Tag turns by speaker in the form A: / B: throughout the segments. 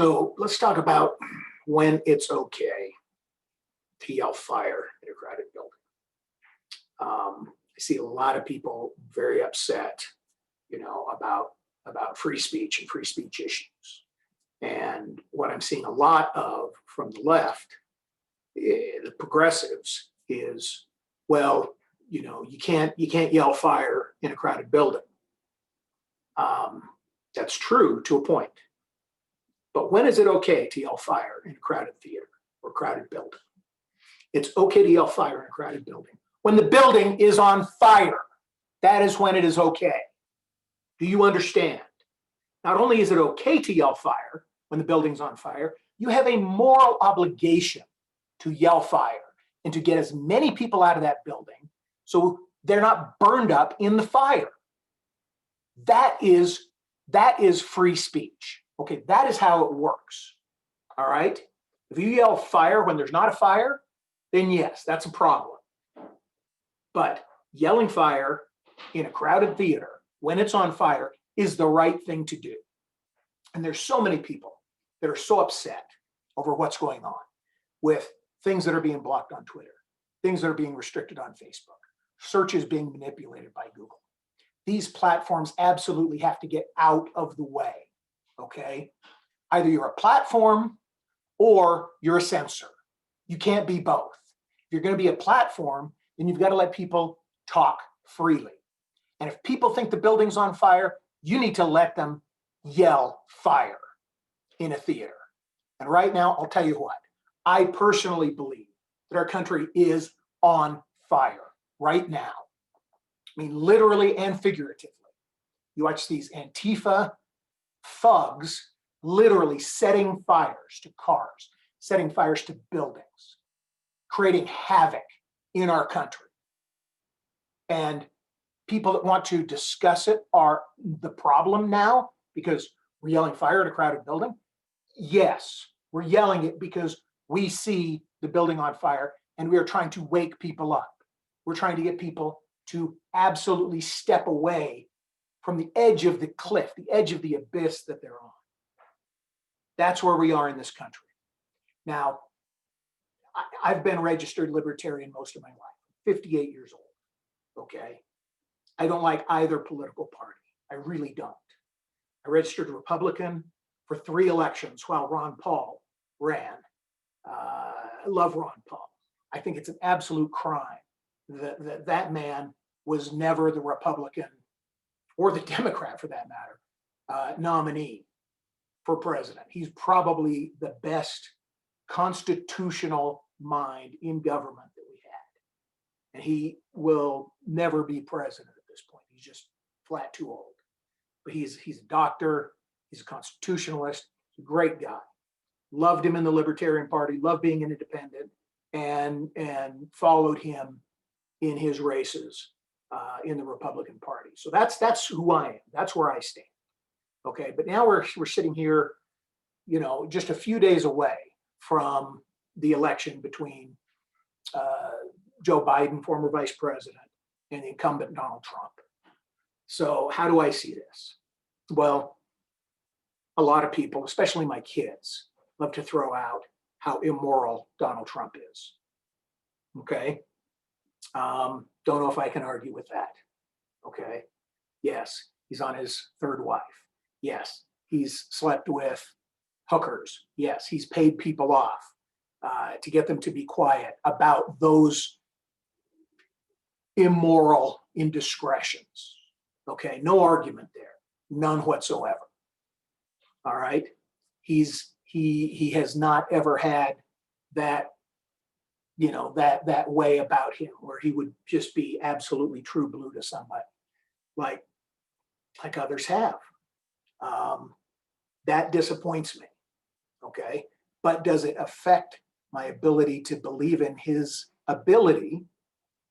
A: So let's talk about when it's okay to yell fire in a crowded building. I see a lot of people very upset, about free speech and free speech issues. And what I'm seeing a lot of from the left, the progressives, is, well, you can't yell fire in a crowded building. That's true to a point. But when is it okay to yell fire in a crowded theater or crowded building? It's okay to yell fire in a crowded building when the building is on fire. That is when it is okay. Do you understand? Not only is it okay to yell fire when the building's on fire, you have a moral obligation to yell fire and to get as many people out of that building so they're not burned up in the fire. That is free speech. Okay, that is how it works. All right? If you yell fire when there's not a fire, then yes, that's a problem. But yelling fire in a crowded theater when it's on fire is the right thing to do. And there's so many people that are so upset over what's going on with things that are being blocked on Twitter, things that are being restricted on Facebook, searches being manipulated by Google. These platforms absolutely have to get out of the way, okay? Either you're a platform or you're a censor. You can't be both. If you're going to be a platform, then you've got to let people talk freely. And if people think the building's on fire, you need to let them yell fire in a theater. And right now, I'll tell you what, I personally believe that our country is on fire right now. I mean, literally and figuratively. You watch these Antifa thugs literally setting fires to cars, setting fires to buildings, creating havoc in our country. And people that want to discuss it are the problem now because we're yelling fire at a crowded building. Yes, we're yelling it because we see the building on fire and we are trying to wake people up. We're trying to get people to absolutely step away from the edge of the cliff, the edge of the abyss that they're on. That's where we are in this country. Now, I've been a registered libertarian most of my life, 58 years old, okay? I don't like either political party. I really don't. I registered Republican for 3 elections while Ron Paul ran. I love Ron Paul. I think it's an absolute crime that man was never the Republican or the Democrat, for that matter, nominee for president. He's probably the best constitutional mind in government that we had. And he will never be president at this point. He's just flat too old. But he's a doctor. He's a constitutionalist. He's a great guy. Loved him in the Libertarian Party, loved being an independent, and followed him in his races in the Republican Party. So that's who I am. That's where I stand. Okay, but now we're sitting here, just a few days away from the election between Joe Biden, former vice president, and the incumbent Donald Trump. So how do I see this? Well, a lot of people, especially my kids, love to throw out how immoral Donald Trump is. Okay. Don't know if I can argue with that. Okay. Yes, he's on his 3rd wife. Yes, he's slept with hookers. Yes, he's paid people off to get them to be quiet about those immoral indiscretions. Okay, no argument there, none whatsoever. All right, he has not ever had that, that way about him where he would just be absolutely true blue to somebody like others have. That disappoints me. Okay, but does it affect my ability to believe in his ability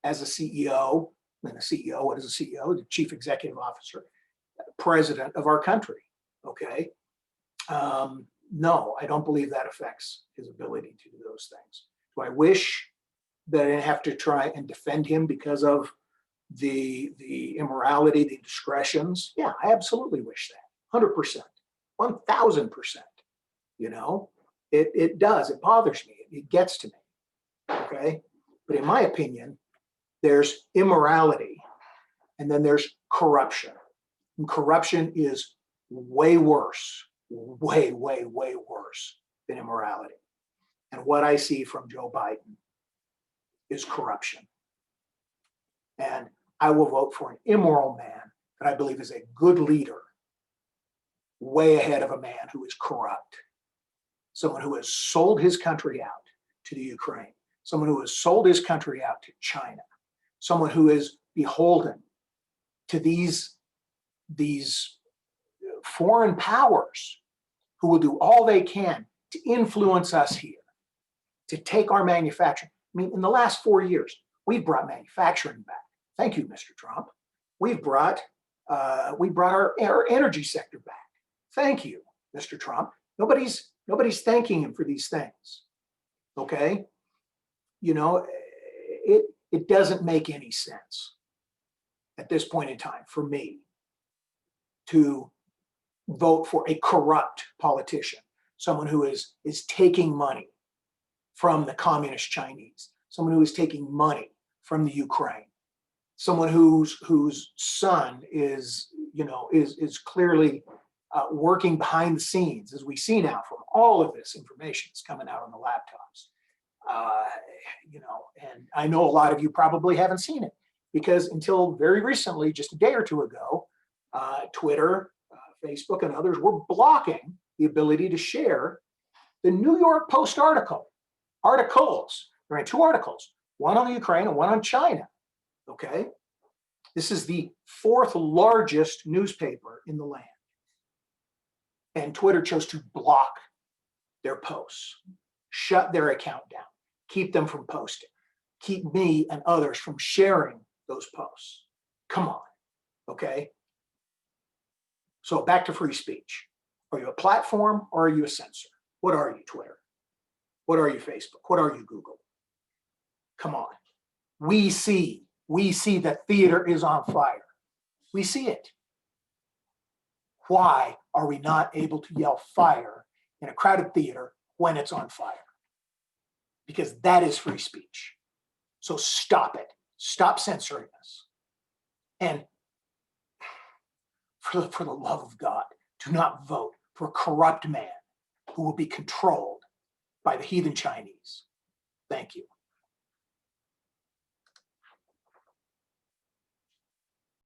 A: as a CEO? And a CEO, what is a CEO? The chief executive officer, president of our country. Okay. No, I don't believe that affects his ability to do those things. Do I wish that I didn't have to try and defend him because of the immorality, the indiscretions? Yeah, I absolutely wish that. 100%, 1000%. You know, it does. It bothers me. It gets to me. Okay. But in my opinion, there's immorality and then there's corruption. And corruption is way worse, way worse than immorality. And what I see from Joe Biden is corruption. And I will vote for an immoral man that I believe is a good leader, way ahead of a man who is corrupt, someone who has sold his country out to the Ukraine, someone who has sold his country out to China, someone who is beholden to these foreign powers who will do all they can to influence us here, to take our manufacturing. I mean, in the last 4 years, we've brought manufacturing back. Thank you, Mr. Trump. We've brought our energy sector back. Thank you, Mr. Trump. Nobody's thanking him for these things. Okay, you know, it doesn't make any sense at this point in time for me to vote for a corrupt politician, someone who is taking money from the communist Chinese, someone who is taking money from the Ukraine, someone whose son is clearly working behind the scenes, as we see now from all of this information that's coming out on the laptops. And I know a lot of you probably haven't seen it because until very recently, just a day or two ago, Twitter, Facebook, and others were blocking the ability to share the New York Post articles. There are 2 articles, one on the Ukraine and one on China. Okay, this is the 4th largest newspaper in the land, and Twitter chose to block their posts, shut their account down, keep them from posting, keep me and others from sharing those posts. Come on, okay? So back to free speech. Are you a platform or are you a censor? What are you, Twitter? What are you, Facebook? What are you, Google? Come on. We see that theater is on fire. We see it. Why are we not able to yell fire in a crowded theater when it's on fire? Because that is free speech. So stop it. Stop censoring us. And for the love of God, do not vote for a corrupt man who will be controlled by the heathen Chinese. Thank you.